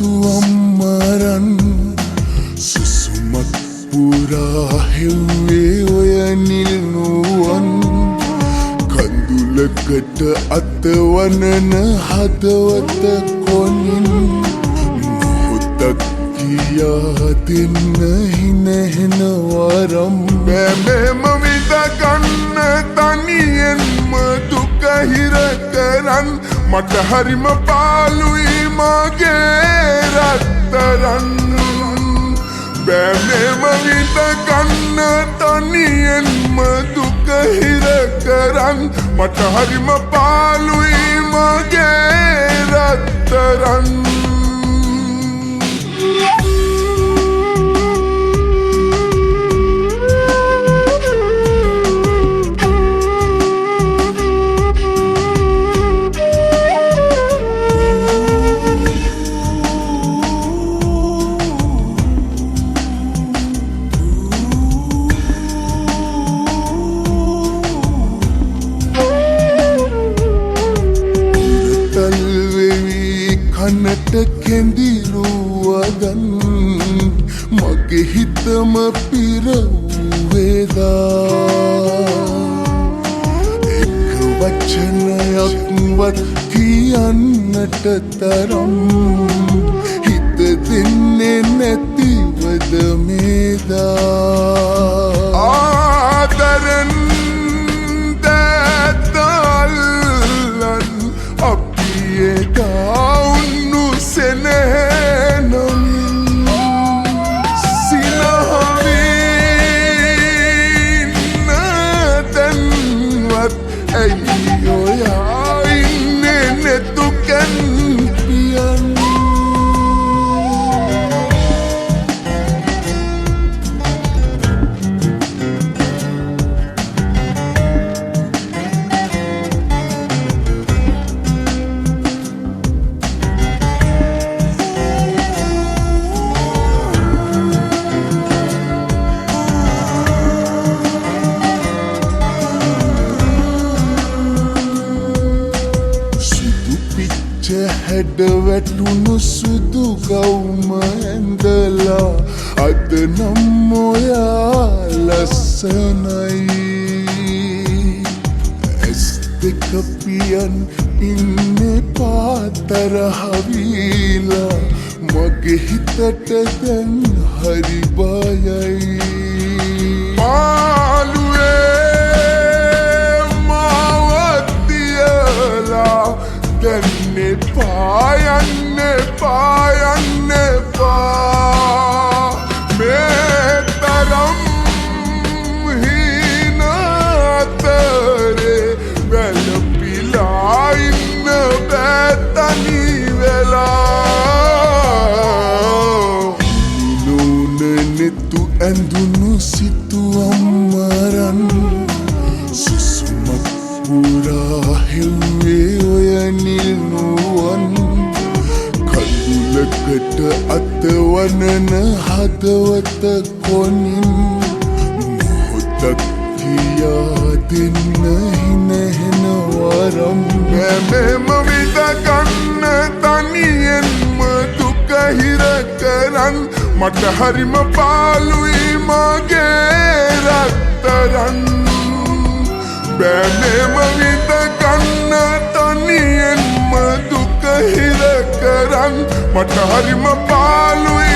සිතුවම්මරන් සුසුමක් පුරා හෙව්වේ ඔය නිල්නුවන් කඳුලකට අතවනන හදවත කොනින් මොහොතක් කියා දෙන්න හිනහෙන වරම් බෑමෙම විඳගන්න තනියෙන්ම දුක හිර කරන් මට හරිම පාළුයි මගේ රත්තරන් බෑමෙම විඳගන්න තනියෙන්ම දුක හිර කරන් මට හරිම පාළුයි මගේ රත්තරන් කනට කෙඳිරුවදන් මගේ හිතම පිරවේදා එක වචනයක්වත් කියන්නට තරම් හිත දෙන්නේ නැතිවද මේදා ආදරෙන් දැතල්ලන් අපියදා හැඩ වැටුණු සුදු ගවුම ඇඳලා අද නම් ඔයා ලස්සනයි ඇස් දෙක පියන් ඉන්නේ පාතරහවිලා මගේ හිතට දැන් හරි බයයි පායන්න පා මේ තරම් හින අතරේ වැළපිලා ඉන්න බෑ තනි වෙලා නෝනනෙතු ඇඳුණු සිතුවම්මරන් සුසුමක් පුරා හෙව්වේ ඔය නිල්නුවන් කඳුලකට අතවනන හදවත කොනින් මොහොතක් කියා දෙන්න හිනහෙන වරම් බෑමෙම විඳගන්න තනියෙන්ම දුක හිර කරන් මට හරිම පාළුයි මගේ රත්තරන් බෑමෙම විඳගන්න තනියෙන්ම දුක හිර කරන් මට හරිම පාළුයි